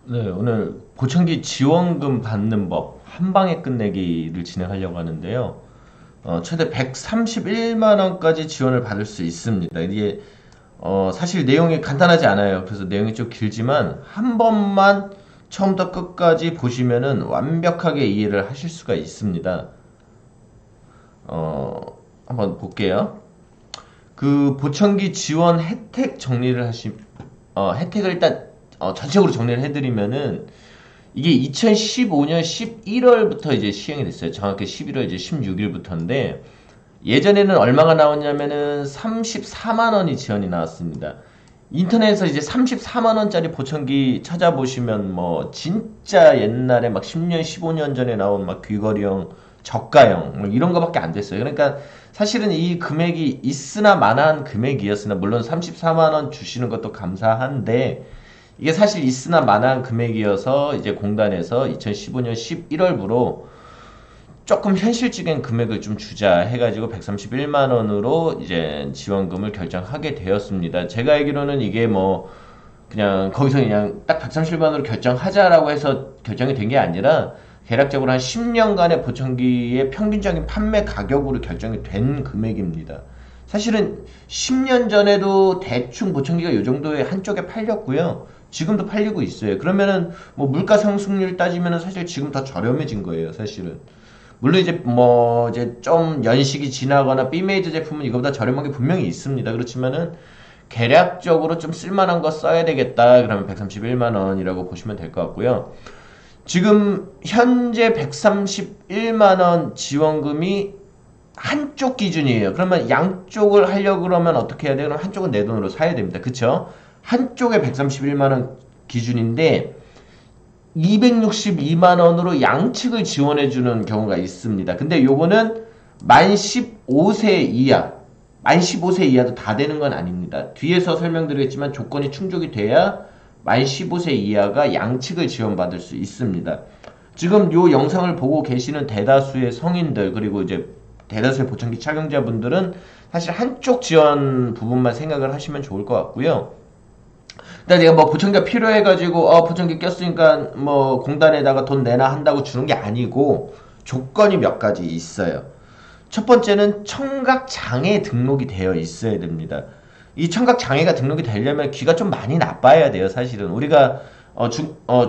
네, 오늘 보청기 지원금 받는 법 한 방에 끝내기를 진행하려고 하는데요. 최대 131만 원까지 지원을 받을 수 있습니다. 이게 사실 내용이 간단하지 않아요. 그래서 내용이 좀 길지만 한 번만 처음부터 끝까지 보시면은 완벽하게 이해를 하실 수가 있습니다. 어, 한번 볼게요. 그 보청기 지원 혜택 정리를 혜택을 일단 전체적으로 정리를 해드리면은 이게 2015년 11월부터 이제 시행이 됐어요. 정확히 11월 이제 16일부터인데 예전에는 얼마가 나왔냐면은 34만 원이 지원이 나왔습니다. 인터넷에서 이제 34만 원짜리 보청기 찾아보시면 뭐 진짜 옛날에 막 10년, 15년 전에 나온 막 귀걸이형, 저가형 뭐 이런 거밖에 안 됐어요. 그러니까 사실은 이 금액이 있으나 마나한 금액이었으나 물론 34만 원 주시는 것도 감사한데 이게 사실 있으나 마나한 금액이어서 이제 공단에서 2015년 11월부로 조금 현실적인 금액을 좀 주자 해가지고 131만 원으로 이제 지원금을 결정하게 되었습니다. 제가 알기로는 이게 뭐 그냥 거기서 그냥 딱 130만 원으로 결정하자라고 해서 결정이 된 게 아니라 대략적으로 한 10년간의 보청기의 평균적인 판매 가격으로 결정이 된 금액입니다. 사실은 10년 전에도 대충 보청기가 이 정도의 한쪽에 팔렸고요. 지금도 팔리고 있어요. 그러면은 뭐 물가 상승률 따지면은 사실 지금 더 저렴해진 거예요, 사실은. 물론 이제 뭐 이제 좀 연식이 지나거나 B메이드 제품은 이거보다 저렴한 게 분명히 있습니다. 그렇지만은 계략적으로 좀 쓸만한 거 써야 되겠다. 그러면 131만 원이라고 보시면 될 것 같고요. 지금 현재 131만 원 지원금이 한쪽 기준이에요. 그러면 양쪽을 하려고 그러면 어떻게 해야 돼요? 그럼 한쪽은 내 돈으로 사야 됩니다. 그쵸? 한쪽에 131만 원 기준인데 262만 원으로 양측을 지원해 주는 경우가 있습니다. 근데 요거는 만 15세 이하, 만 15세 이하도 다 되는 건 아닙니다. 뒤에서 설명드리겠지만 조건이 충족이 돼야 만 15세 이하가 양측을 지원받을 수 있습니다. 지금 요 영상을 보고 계시는 대다수의 성인들 그리고 이제 대다수의 보청기 착용자분들은 사실 한쪽 지원 부분만 생각을 하시면 좋을 것 같고요. 일단 내가 뭐 보청기가 필요해가지고 보청기 꼈으니까 뭐 공단에다가 돈 내나 한다고 주는 게 아니고 조건이 몇 가지 있어요. 첫 번째는 청각 장애 등록이 되어 있어야 됩니다. 이 청각 장애가 등록이 되려면 귀가 좀 많이 나빠야 돼요. 사실은 우리가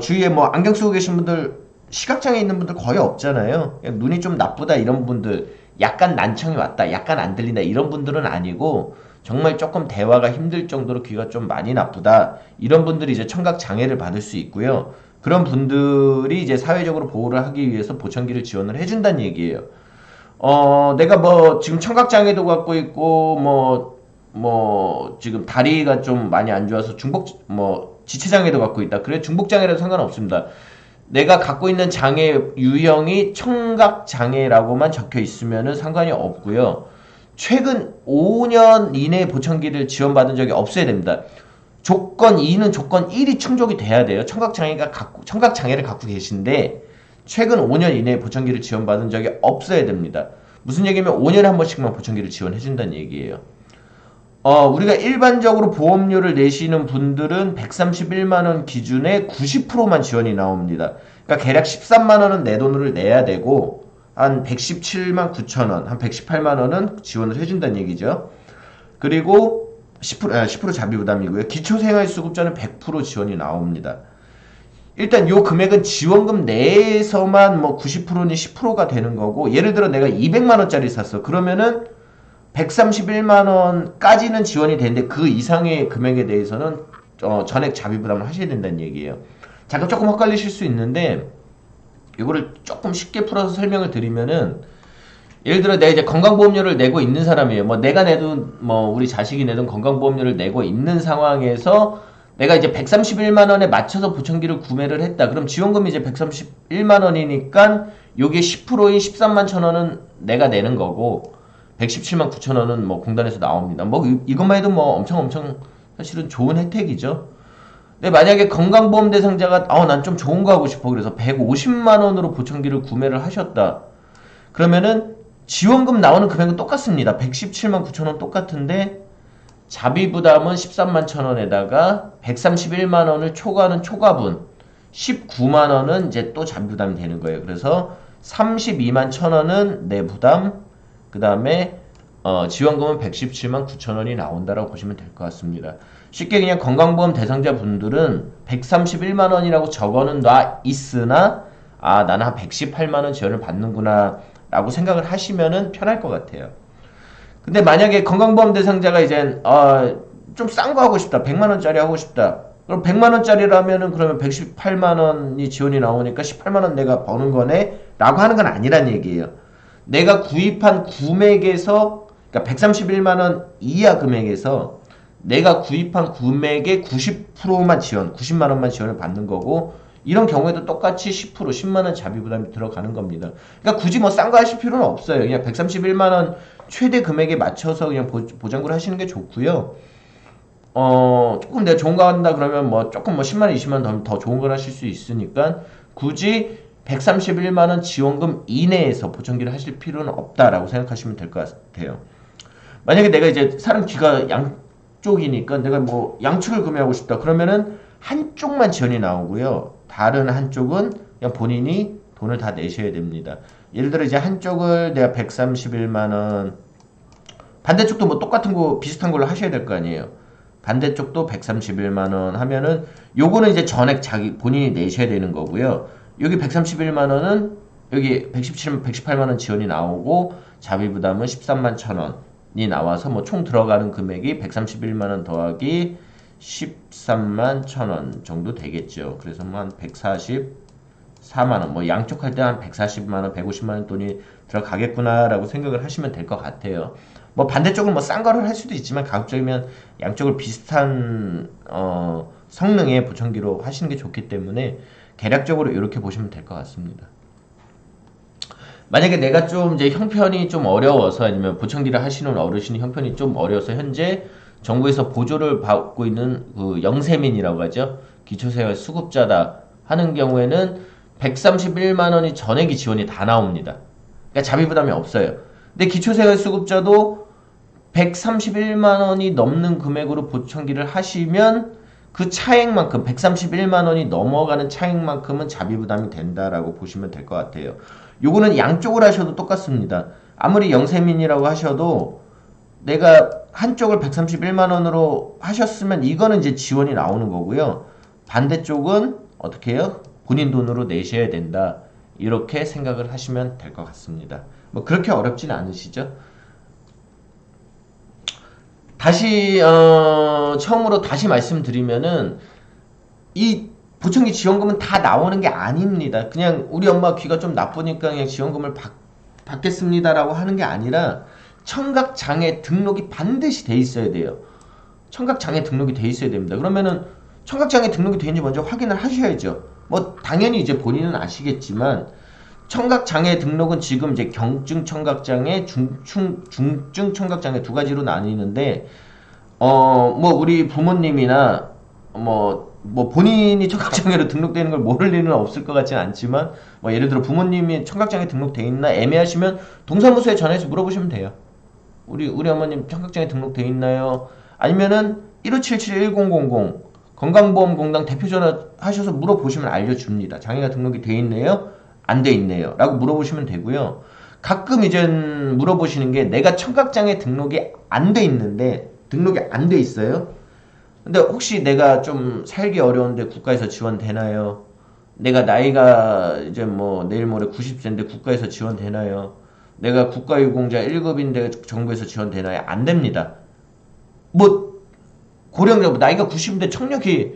주위에 뭐 안경 쓰고 계신 분들 시각장애 있는 분들 거의 없잖아요. 눈이 좀 나쁘다 이런 분들 약간 난청이 왔다 약간 안 들린다 이런 분들은 아니고 정말 조금 대화가 힘들 정도로 귀가 좀 많이 나쁘다 이런 분들이 이제 청각 장애를 받을 수 있고요. 그런 분들이 이제 사회적으로 보호를 하기 위해서 보청기를 지원을 해준다는 얘기예요. 내가 뭐 지금 청각 장애도 갖고 있고 지금 다리가 좀 많이 안 좋아서 지체 장애도 갖고 있다. 그래 중복 장애라도 상관없습니다. 내가 갖고 있는 장애 유형이 청각 장애라고만 적혀 있으면은 상관이 없고요. 최근 5년 이내 보청기를 지원받은 적이 없어야 됩니다. 조건 2는 조건 1이 충족이 돼야 돼요. 청각 장애를 갖고 계신데 최근 5년 이내에 보청기를 지원받은 적이 없어야 됩니다. 무슨 얘기냐면 5년에 한 번씩만 보청기를 지원해 준다는 얘기예요. 우리가 일반적으로 보험료를 내시는 분들은 131만 원 기준에 90%만 지원이 나옵니다. 그러니까 대략 13만 원은 내 돈으로 내야 되고 한 117만 9천 원, 한 118만 원은 지원을 해준다는 얘기죠. 그리고 10% 자비 부담이고요. 기초생활수급자는 100% 지원이 나옵니다. 일단 요 금액은 지원금 내에서만 뭐 90%니 10%가 되는 거고 예를 들어 내가 200만 원짜리 샀어. 그러면은 131만 원까지는 지원이 되는데 그 이상의 금액에 대해서는 전액 자비 부담을 하셔야 된다는 얘기예요. 잠깐 조금 헷갈리실 수 있는데 이거를 조금 쉽게 풀어서 설명을 드리면은 예를 들어 내가 이제 건강보험료를 내고 있는 사람이에요. 뭐 내가 내든 뭐 우리 자식이 내든 건강보험료를 내고 있는 상황에서 내가 이제 131만 원에 맞춰서 보청기를 구매를 했다. 그럼 지원금이 이제 131만 원이니까 요게 10%인 13만 천 원은 내가 내는 거고 117만 9천 원은 뭐 공단에서 나옵니다. 뭐 이것만 해도 뭐 엄청 사실은 좋은 혜택이죠. 근데 만약에 건강보험 대상자가 난 좀 좋은 거 하고 싶어 그래서 150만 원으로 보청기를 구매를 하셨다. 그러면은 지원금 나오는 금액은 똑같습니다. 117만 9천 원 똑같은데 자비 부담은 13만 천 원에다가 131만 원을 초과하는 초과분 19만 원은 이제 또 자비 부담이 되는 거예요. 그래서 32만 1,000원은 내 부담, 그 다음에 지원금은 117만 9천 원이 나온다라고 보시면 될 것 같습니다. 쉽게 그냥 건강보험 대상자 분들은 131만 원이라고 적어는 놔 있으나 나는 한 118만 원 지원을 받는구나 라고 생각을 하시면은 편할 것 같아요. 근데 만약에 건강보험 대상자가 이제 좀 싼 거 하고 싶다, 100만 원짜리 하고 싶다, 그럼 100만 원짜리라면은 그러면 118만 원이 지원이 나오니까 18만 원 내가 버는 거네 라고 하는 건 아니란 얘기예요. 내가 구입한 금액에서, 그러니까 131만 원 이하 금액에서 내가 구입한 금액의 90%만 지원, 90만 원만 지원을 받는 거고, 이런 경우에도 똑같이 10%, 10만 원 자비 부담이 들어가는 겁니다. 그러니까 굳이 뭐 싼 거 하실 필요는 없어요. 그냥 131만 원 최대 금액에 맞춰서 그냥 보장구를 하시는 게 좋고요. 조금 내가 좋은 거 한다 그러면 뭐 조금 뭐 10만 원, 20만 원 더 좋은 걸 하실 수 있으니까 굳이 131만 원 지원금 이내에서 보청기를 하실 필요는 없다라고 생각하시면 될 것 같아요. 만약에 내가 이제 사람 귀가 양쪽이니까 내가 뭐 양측을 구매하고 싶다 그러면은 한쪽만 지원이 나오고요. 다른 한쪽은 그냥 본인이 돈을 다 내셔야 됩니다. 예를 들어 이제 한쪽을 내가 131만 원, 반대쪽도 뭐 똑같은 거 비슷한 걸로 하셔야 될 거 아니에요. 반대쪽도 131만 원 하면은 요거는 이제 전액 본인이 내셔야 되는 거고요. 여기 131만 원은 여기 118만 원 지원이 나오고 자비 부담은 13만 1,000원이 나와서 뭐 총 들어가는 금액이 131만 원 더하기 13만 1,000원 정도 되겠죠. 그래서 뭐 한 144만 원, 뭐 양쪽 할 때 한 140만 원, 150만 원 돈이 들어가겠구나라고 생각을 하시면 될 것 같아요. 뭐 반대쪽은 뭐 싼 거를 할 수도 있지만 가급적이면 양쪽을 비슷한 성능의 보청기로 하시는 게 좋기 때문에 대략적으로 이렇게 보시면 될 것 같습니다. 만약에 내가 좀 이제 형편이 좀 어려워서 아니면 보청기를 하시는 어르신이 형편이 좀 어려워서 현재 정부에서 보조를 받고 있는 그 영세민이라고 하죠. 기초생활 수급자다 하는 경우에는 131만 원이 전액이 지원이 다 나옵니다. 그러니까 자비 부담이 없어요. 근데 기초생활 수급자도 131만 원이 넘는 금액으로 보청기를 하시면 그 차액만큼 131만 원이 넘어가는 차액만큼은 자비 부담이 된다라고 보시면 될 것 같아요. 요거는 양쪽을 하셔도 똑같습니다. 아무리 영세민이라고 하셔도 내가 한쪽을 131만 원으로 하셨으면 이거는 이제 지원이 나오는 거고요. 반대쪽은 어떻게 해요? 본인 돈으로 내셔야 된다. 이렇게 생각을 하시면 될 것 같습니다. 뭐 그렇게 어렵지는 않으시죠? 다시 처음으로 다시 말씀드리면은 이 보청기 지원금은 다 나오는 게 아닙니다. 그냥 우리 엄마 귀가 좀 나쁘니까 그냥 지원금을 받겠습니다라고 하는 게 아니라 청각장애 등록이 반드시 돼 있어야 돼요. 청각장애 등록이 돼 있어야 됩니다. 그러면은 청각장애 등록이 되는지 먼저 확인을 하셔야죠. 뭐 당연히 이제 본인은 아시겠지만 청각장애 등록은 지금 이제 경증 청각장애, 중증 청각장애 두 가지로 나뉘는데 뭐 우리 부모님이나 뭐 본인이 청각장애로 등록되는 걸 모를 일은 없을 것 같지는 않지만 뭐 예를 들어 부모님이 청각장애 등록돼 있나 애매하시면 동사무소에 전화해서 물어보시면 돼요. 우리 어머님 청각장애 등록돼 있나요? 아니면은 1577-1000 건강보험공단 대표 전화 하셔서 물어보시면 알려줍니다. 장애가 등록이 돼 있네요? 안 돼 있네요. 라고 물어보시면 되고요. 가끔 이제 물어보시는 게 내가 청각장애 등록이 안 돼 있는데 등록이 안 돼 있어요. 근데 혹시 내가 좀 살기 어려운데 국가에서 지원되나요? 내가 나이가 이제 뭐 내일 모레 90세인데 국가에서 지원되나요? 내가 국가유공자 1급인데 정부에서 지원되나요? 안 됩니다. 뭐 고령자 나이가 90인데 청력이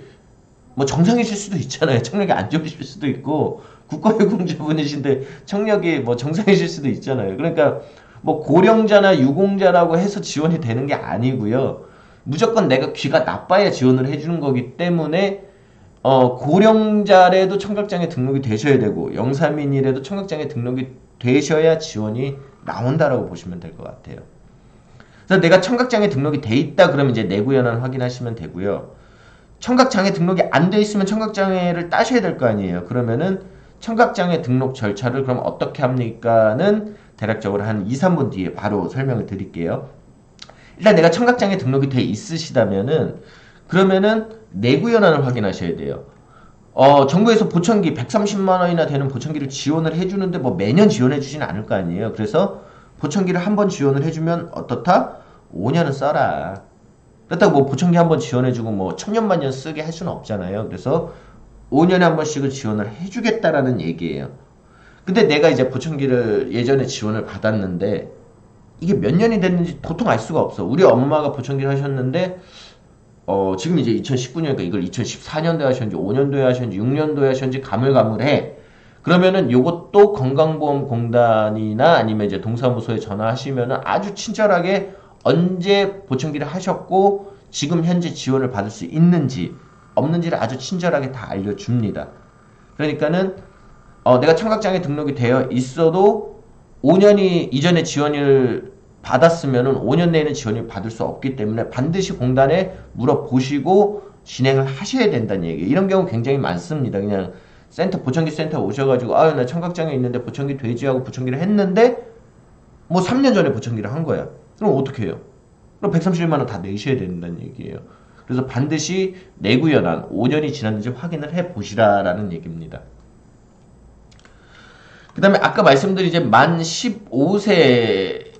뭐 정상이실 수도 있잖아요. 청력이 안 좋으실 수도 있고 국가유공자분이신데 청력이 뭐 정상이실 수도 있잖아요. 그러니까 뭐 고령자나 유공자라고 해서 지원이 되는 게 아니고요. 무조건 내가 귀가 나빠야 지원을 해주는 거기 때문에 고령자라도 청각장애 등록이 되셔야 되고 영사민이라도 청각장애 등록이 되셔야 지원이 나온다라고 보시면 될 것 같아요. 그래서 내가 청각장애 등록이 돼 있다 그러면 이제 내구연한 확인하시면 되고요. 청각장애 등록이 안 돼 있으면 청각장애를 따셔야 될 거 아니에요. 그러면은 청각장애 등록 절차를 그럼 어떻게 합니까는 대략적으로 한 2, 3분 뒤에 바로 설명을 드릴게요. 일단 내가 청각장애 등록이 돼 있으시다면은 그러면은 내구연한을 확인하셔야 돼요. 정부에서 보청기 130만 원이나 되는 보청기를 지원을 해주는데 뭐 매년 지원해 주진 않을 거 아니에요. 그래서 보청기를 한 번 지원을 해주면 어떻다? 5년은 써라. 그렇다고 뭐 보청기 한 번 지원해주고 뭐 천년만년 쓰게 할 수는 없잖아요. 그래서 5년에 한 번씩은 지원을 해주겠다라는 얘기예요. 근데 내가 이제 보청기를 예전에 지원을 받았는데 이게 몇 년이 됐는지 보통 알 수가 없어. 우리 엄마가 보청기를 하셨는데 지금 이제 2019년이니까 이걸 2014년도에 하셨는지 5년도에 하셨는지 6년도에 하셨는지 가물가물해. 그러면은 요것도 건강보험공단이나 아니면 이제 동사무소에 전화하시면은 아주 친절하게 언제 보청기를 하셨고 지금 현재 지원을 받을 수 있는지 없는지를 아주 친절하게 다 알려줍니다. 그러니까는 내가 청각장애 등록이 되어 있어도 5년이 이전에 지원을 받았으면은 5년 내에는 지원을 받을 수 없기 때문에 반드시 공단에 물어보시고 진행을 하셔야 된다는 얘기예요. 이런 경우 굉장히 많습니다. 그냥 보청기 센터 오셔가지고 나 청각장애 있는데 보청기 되지 하고 보청기를 했는데 뭐 3년 전에 보청기를 한 거야. 그럼 어떻게 해요? 그럼 131만 원 다 내셔야 된다는 얘기예요. 그래서 반드시 내구연한 5년이 지났는지 확인을 해 보시라라는 얘기입니다. 그 다음에 아까 말씀드린 이제 만 15세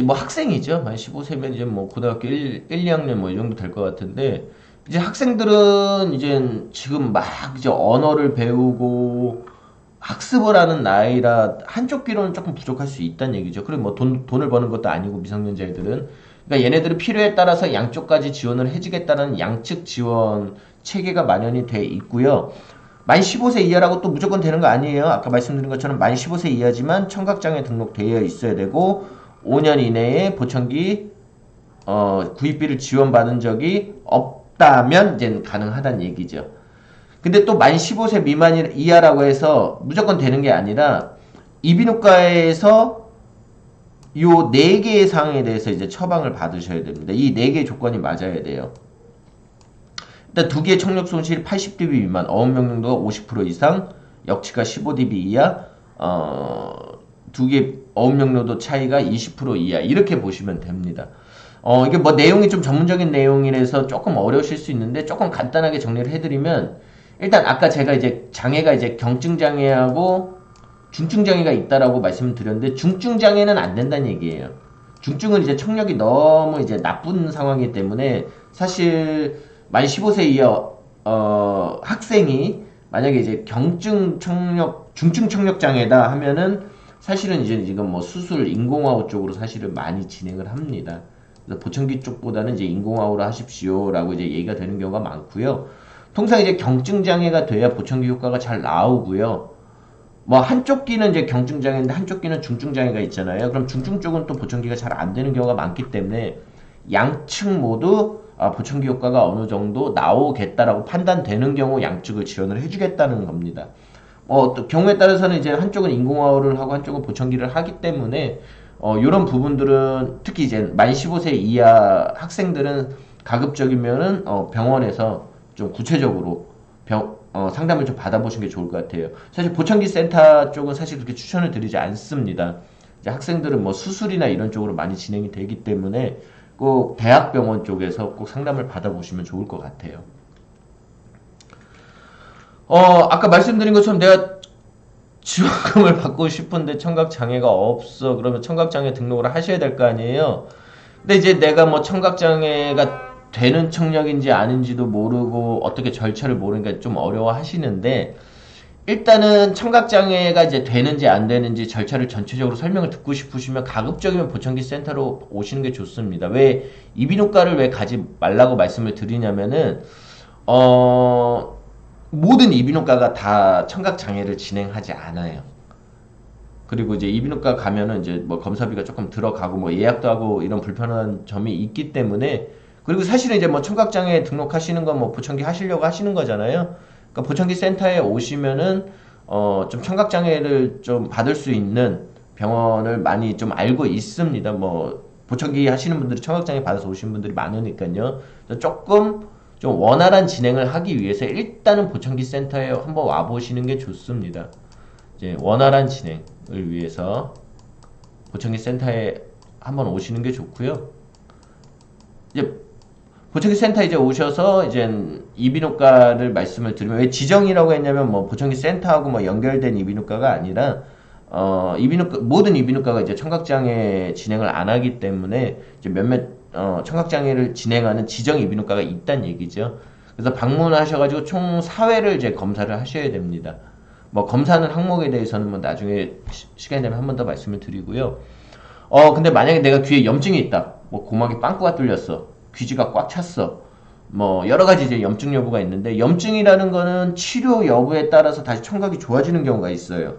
뭐 학생이죠. 만 15세면 이제 뭐 고등학교 1, 2학년 뭐 이 정도 될 것 같은데 이제 학생들은 이제 지금 막 이제 언어를 배우고 학습을 하는 나이라 한쪽 귀로는 조금 부족할 수 있다는 얘기죠. 그리고 뭐 돈을 버는 것도 아니고 미성년자애들은 그러니까 얘네들은 필요에 따라서 양쪽까지 지원을 해주겠다는 양측 지원 체계가 마련이 돼 있고요. 만 15세 이하라고 또 무조건 되는 거 아니에요. 아까 말씀드린 것처럼 만 15세 이하지만 청각장애 등록되어 있어야 되고 5년 이내에 보청기 구입비를 지원받은 적이 없다면 이제 가능하다는 얘기죠. 근데 또 만 15세 미만 이하라고 해서 무조건 되는 게 아니라 이비인후과에서 요 4개의 사항에 대해서 이제 처방을 받으셔야 됩니다. 이 4개의 조건이 맞아야 돼요. 일단 2개의 청력 손실 80dB 미만, 어음 명령도가 50% 이상, 역치가 15dB 이하, 2개 어음 명령도 차이가 20% 이하 이렇게 보시면 됩니다. 이게 뭐 내용이 좀 전문적인 내용이라서 조금 어려우실 수 있는데 조금 간단하게 정리를 해드리면 일단 아까 제가 이제 장애가 이제 경증 장애하고 중증 장애가 있다라고 말씀을 드렸는데 중증 장애는 안 된다는 얘기예요. 중증은 이제 청력이 너무 이제 나쁜 상황이기 때문에 사실 만 15세 이하 학생이 만약에 이제 경증 청력, 중증 청력 장애다 하면은 사실은 이제 지금 뭐 수술 인공화호 쪽으로 사실은 많이 진행을 합니다. 그래서 보청기 쪽보다는 이제 인공화호를 하십시오라고 이제 얘기가 되는 경우가 많고요. 통상 이제 경증 장애가 돼야 보청기 효과가 잘 나오고요. 뭐 한쪽 귀는 이제 경증 장애인데 한쪽 귀는 중증 장애가 있잖아요. 그럼 중증 쪽은 또 보청기가 잘 안 되는 경우가 많기 때문에 양측 모두 보청기 효과가 어느 정도 나오겠다라고 판단되는 경우 양측을 지원을 해주겠다는 겁니다. 또 경우에 따라서는 이제 한쪽은 인공화호를 하고 한쪽은 보청기를 하기 때문에 이런 부분들은 특히 이제 만 15세 이하 학생들은 가급적이면은 병원에서 좀 구체적으로 상담을 좀 받아보시는 게 좋을 것 같아요. 사실 보청기 센터 쪽은 사실 그렇게 추천을 드리지 않습니다. 이제 학생들은 뭐 수술이나 이런 쪽으로 많이 진행이 되기 때문에 꼭 대학병원 쪽에서 꼭 상담을 받아보시면 좋을 것 같아요. 아까 말씀드린 것처럼 내가 지원금을 받고 싶은데 청각장애가 없어. 그러면 청각장애 등록을 하셔야 될 거 아니에요. 근데 이제 내가 뭐 청각장애가 되는 청력인지 아닌지도 모르고 어떻게 절차를 모르니까 좀 어려워 하시는데 일단은 청각장애가 이제 되는지 안 되는지 절차를 전체적으로 설명을 듣고 싶으시면 가급적이면 보청기 센터로 오시는 게 좋습니다. 왜 이비인후과를 왜 가지 말라고 말씀을 드리냐면은 모든 이비인후과가 다 청각장애를 진행하지 않아요. 그리고 이제 이비인후과 가면은 이제 뭐 검사비가 조금 들어가고 뭐 예약도 하고 이런 불편한 점이 있기 때문에 그리고 사실은 이제 뭐 청각장애 등록하시는 건 뭐 보청기 하시려고 하시는 거잖아요. 그러니까 보청기 센터에 오시면은 좀 청각장애를 좀 받을 수 있는 병원을 많이 좀 알고 있습니다. 뭐 보청기 하시는 분들이 청각장애 받아서 오시는 분들이 많으니까요. 조금 좀 원활한 진행을 하기 위해서 일단은 보청기 센터에 한번 와보시는 게 좋습니다. 이제 원활한 진행을 위해서 보청기 센터에 한번 오시는 게 좋고요. 이제 보청기 센터 이제 오셔서 이제 이비인후과를 말씀을 드리면 왜 지정이라고 했냐면 뭐 보청기 센터하고 뭐 연결된 이비인후과가 아니라 이비인후과 모든 이비인후과가 이제 청각장애 진행을 안 하기 때문에 이제 몇몇 청각장애를 진행하는 지정 이비인후과가 있다는 얘기죠. 그래서 방문하셔가지고 총 4회를 이제 검사를 하셔야 됩니다. 뭐 검사하는 항목에 대해서는 뭐 나중에 시간이 되면 한 번 더 말씀을 드리고요. 근데 만약에 내가 귀에 염증이 있다. 뭐 고막에 빵꾸가 뚫렸어. 귀지가 꽉 찼어. 뭐 여러 가지 이제 염증 여부가 있는데 염증이라는 거는 치료 여부에 따라서 다시 청각이 좋아지는 경우가 있어요.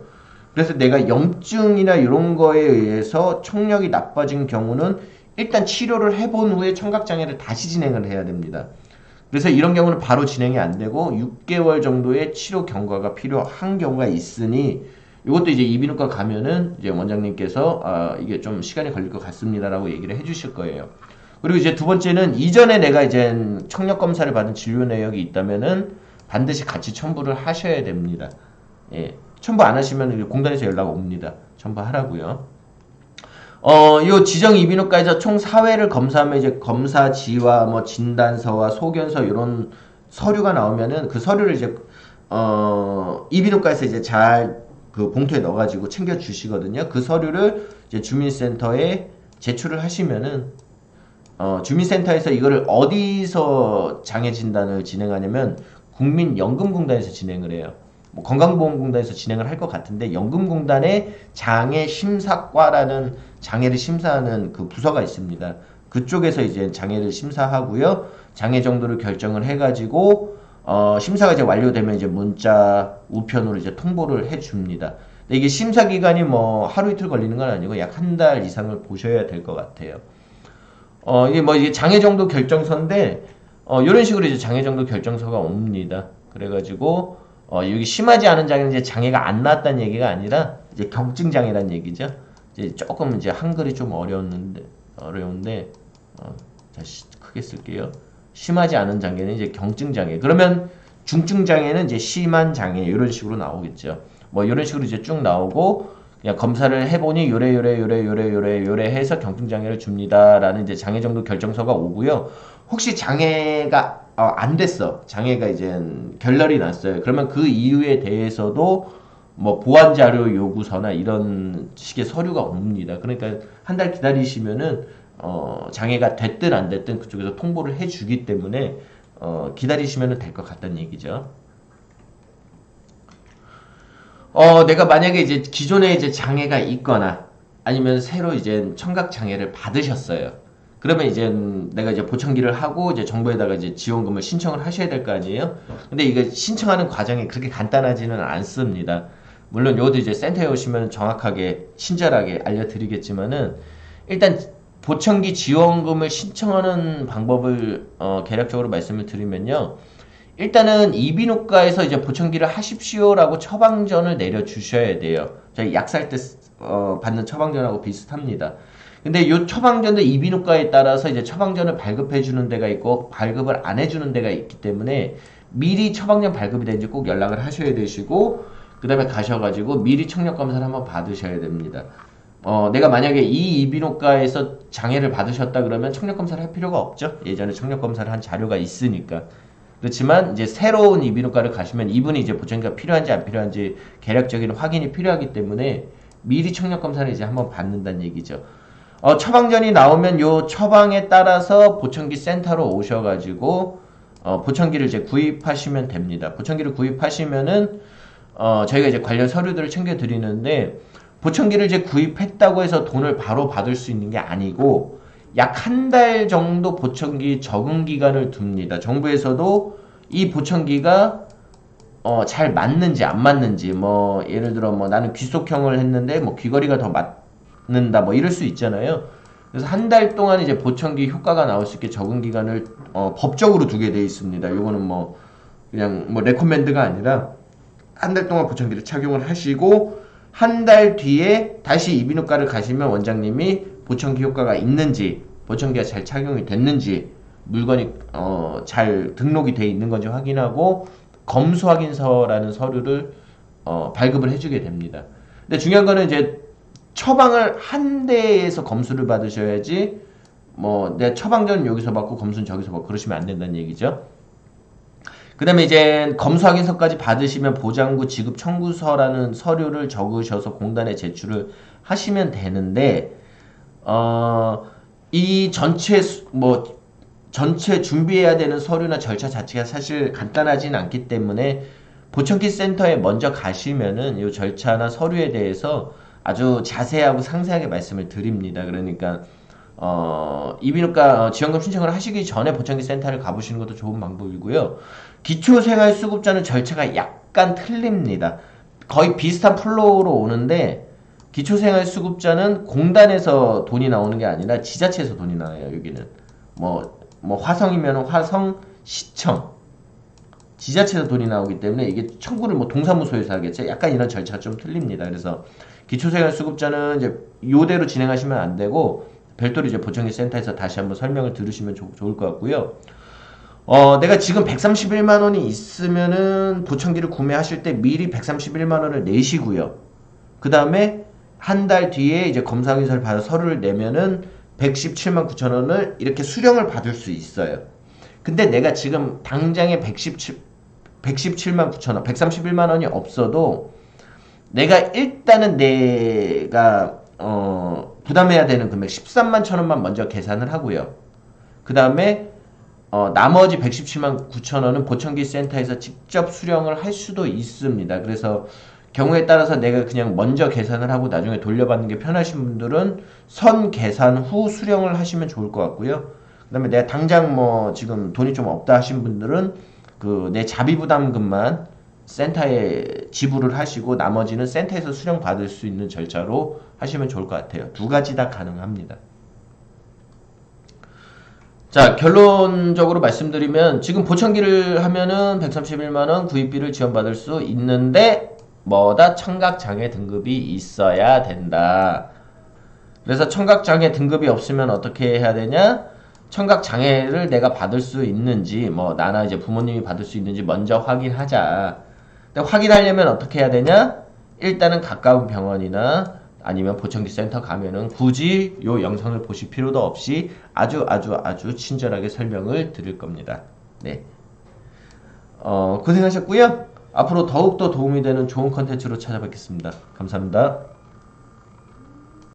그래서 내가 염증이나 이런 거에 의해서 청력이 나빠진 경우는 일단 치료를 해본 후에 청각장애를 다시 진행을 해야 됩니다. 그래서 이런 경우는 바로 진행이 안 되고 6개월 정도의 치료 경과가 필요한 경우가 있으니 이것도 이제 이비인후과 가면은 이제 원장님께서 이게 좀 시간이 걸릴 것 같습니다라고 얘기를 해주실 거예요. 그리고 이제 두 번째는 이전에 내가 이제 청력 검사를 받은 진료 내역이 있다면은 반드시 같이 첨부를 하셔야 됩니다. 예, 첨부 안 하시면 공단에서 연락 옵니다. 첨부하라고요. 요 지정 이비인후과에서 총 4회를 검사하면 이제 검사지와 뭐 진단서와 소견서 이런 서류가 나오면은 그 서류를 이제 이비인후과에서 이제 잘 그 봉투에 넣어가지고 챙겨 주시거든요. 그 서류를 이제 주민센터에 제출을 하시면은 주민센터에서 이거를 어디서 장애 진단을 진행하냐면 국민연금공단에서 진행을 해요. 뭐 건강보험공단에서 진행을 할 것 같은데 연금공단의 장애심사과라는 장애를 심사하는 그 부서가 있습니다. 그쪽에서 이제 장애를 심사하고요. 장애 정도를 결정을 해가지고 심사가 이제 완료되면 이제 문자 우편으로 이제 통보를 해줍니다. 근데 이게 심사 기간이 뭐 하루 이틀 걸리는 건 아니고 약 한 달 이상을 보셔야 될 것 같아요. 이게 뭐 이게 장애 정도 결정서인데 이런 식으로 이제 장애 정도 결정서가 옵니다. 그래가지고 여기 심하지 않은 장애는 이제 장애가 안 나왔다는 얘기가 아니라 이제 경증 장애라는 얘기죠. 이제 조금 이제 한글이 좀 어려운데 다시 크게 쓸게요. 심하지 않은 장애는 이제 경증 장애. 그러면 중증 장애는 이제 심한 장애 이런 식으로 나오겠죠. 뭐 이런 식으로 이제 쭉 나오고 그냥 검사를 해보니 요래 해서 경증 장애를 줍니다라는 이제 장애 정도 결정서가 오고요. 혹시 장애가 안 됐어. 장애가 이제 결렬이 났어요. 그러면 그 이유에 대해서도 뭐 보완 자료 요구서나 이런 식의 서류가 옵니다. 그러니까 한 달 기다리시면은 장애가 됐든 안 됐든 그쪽에서 통보를 해주기 때문에 기다리시면 될 것 같다는 얘기죠. 내가 만약에 이제 기존에 이제 장애가 있거나 아니면 새로 이제 청각 장애를 받으셨어요. 그러면 이제 내가 이제 보청기를 하고 이제 정부에다가 이제 지원금을 신청을 하셔야 될 거 아니에요? 근데 이거 신청하는 과정이 그렇게 간단하지는 않습니다. 물론 요것도 이제 센터에 오시면 정확하게 친절하게 알려드리겠지만은 일단 보청기 지원금을 신청하는 방법을 개략적으로 말씀을 드리면요. 일단은 이비인후과에서 이제 보청기를 하십시오라고 처방전을 내려주셔야 돼요. 저희 약 살 때 받는 처방전하고 비슷합니다. 근데 이 처방전도 이비인후과에 따라서 이제 처방전을 발급해 주는 데가 있고 발급을 안 해주는 데가 있기 때문에 미리 처방전 발급이 되는지 꼭 연락을 하셔야 되시고 그 다음에 가셔가지고 미리 청력 검사를 한번 받으셔야 됩니다. 내가 만약에 이 이비인후과에서 장애를 받으셨다 그러면 청력 검사를 할 필요가 없죠. 예전에 청력 검사를 한 자료가 있으니까. 그렇지만 이제 새로운 이비인후과를 가시면 이분이 이제 보청기가 필요한지 안 필요한지 개략적인 확인이 필요하기 때문에 미리 청력 검사를 이제 한번 받는다는 얘기죠. 처방전이 나오면 요 처방에 따라서 보청기 센터로 오셔가지고 보청기를 이제 구입하시면 됩니다. 보청기를 구입하시면은 저희가 이제 관련 서류들을 챙겨 드리는데 보청기를 이제 구입했다고 해서 돈을 바로 받을 수 있는 게 아니고 약 한 달 정도 보청기 적응 기간을 둡니다. 정부에서도 이 보청기가 잘 맞는지 안 맞는지 뭐 예를 들어 뭐 나는 귀속형을 했는데 뭐 귀걸이가 더 맞는다 뭐 이럴 수 있잖아요. 그래서 한 달 동안 이제 보청기 효과가 나올 수 있게 적응 기간을 법적으로 두게 돼 있습니다. 요거는 뭐 그냥 뭐 레코멘드가 아니라 한 달 동안 보청기를 착용을 하시고 한 달 뒤에 다시 이비인후과를 가시면 원장님이 보청기 효과가 있는지 보청기가 잘 착용이 됐는지 물건이 잘 등록이 돼 있는 건지 확인하고 검수 확인서라는 서류를 발급을 해주게 됩니다. 근데 중요한 거는 이제 처방을 한 대에서 검수를 받으셔야지 뭐 내 처방전 여기서 받고 검수는 저기서 받고 그러시면 안 된다는 얘기죠. 그 다음에 이제 검수 확인서까지 받으시면 보장구 지급 청구서라는 서류를 적으셔서 공단에 제출을 하시면 되는데 이 전체 준비해야 되는 서류나 절차 자체가 사실 간단하진 않기 때문에 보청기 센터에 먼저 가시면은 이 절차나 서류에 대해서 아주 자세하고 상세하게 말씀을 드립니다. 그러니까 이비인후과 지원금 신청을 하시기 전에 보청기 센터를 가보시는 것도 좋은 방법이고요. 기초생활수급자는 절차가 약간 틀립니다. 거의 비슷한 플로우로 오는데 기초생활수급자는 공단에서 돈이 나오는 게 아니라 지자체에서 돈이 나와요. 여기는 뭐 화성이면 화성 시청 지자체에서 돈이 나오기 때문에 이게 청구를 뭐 동사무소에서 하겠죠. 약간 이런 절차가 좀 틀립니다. 그래서 기초생활수급자는 이제 요대로 진행하시면 안 되고 별도로 이제 보청기 센터에서 다시 한번 설명을 들으시면 좋을 것 같고요. 내가 지금 131만 원이 있으면은 보청기를 구매하실 때 미리 131만 원을 내시고요. 그 다음에 한 달 뒤에 이제 검사 확인서를 받아 서류를 내면은 117만 9천 원을 이렇게 수령을 받을 수 있어요. 근데 내가 지금 당장에 117만 9천 원, 131만 원이 없어도 내가 일단은 내가 부담해야 되는 금액 13만 천 원만 먼저 계산을 하고요. 그 다음에 나머지 117만 9천 원은 보청기 센터에서 직접 수령을 할 수도 있습니다. 그래서 경우에 따라서 내가 그냥 먼저 계산을 하고 나중에 돌려받는 게 편하신 분들은 선 계산 후 수령을 하시면 좋을 것 같고요. 그 다음에 내가 당장 뭐 지금 돈이 좀 없다 하신 분들은 그 내 자비부담금만 센터에 지불을 하시고 나머지는 센터에서 수령 받을 수 있는 절차로 하시면 좋을 것 같아요. 두 가지 다 가능합니다. 자, 결론적으로 말씀드리면 지금 보청기를 하면은 131만원 구입비를 지원받을 수 있는데 뭐다? 청각장애 등급이 있어야 된다. 그래서 청각장애 등급이 없으면 어떻게 해야 되냐? 청각장애를 내가 받을 수 있는지 뭐 나나 이제 부모님이 받을 수 있는지 먼저 확인하자. 근데 확인하려면 어떻게 해야 되냐? 일단은 가까운 병원이나 아니면 보청기 센터 가면은 굳이 요 영상을 보실 필요도 없이 아주 친절하게 설명을 드릴 겁니다. 네. 고생하셨고요. 앞으로 더욱더 도움이 되는 좋은 컨텐츠로 찾아뵙겠습니다. 감사합니다.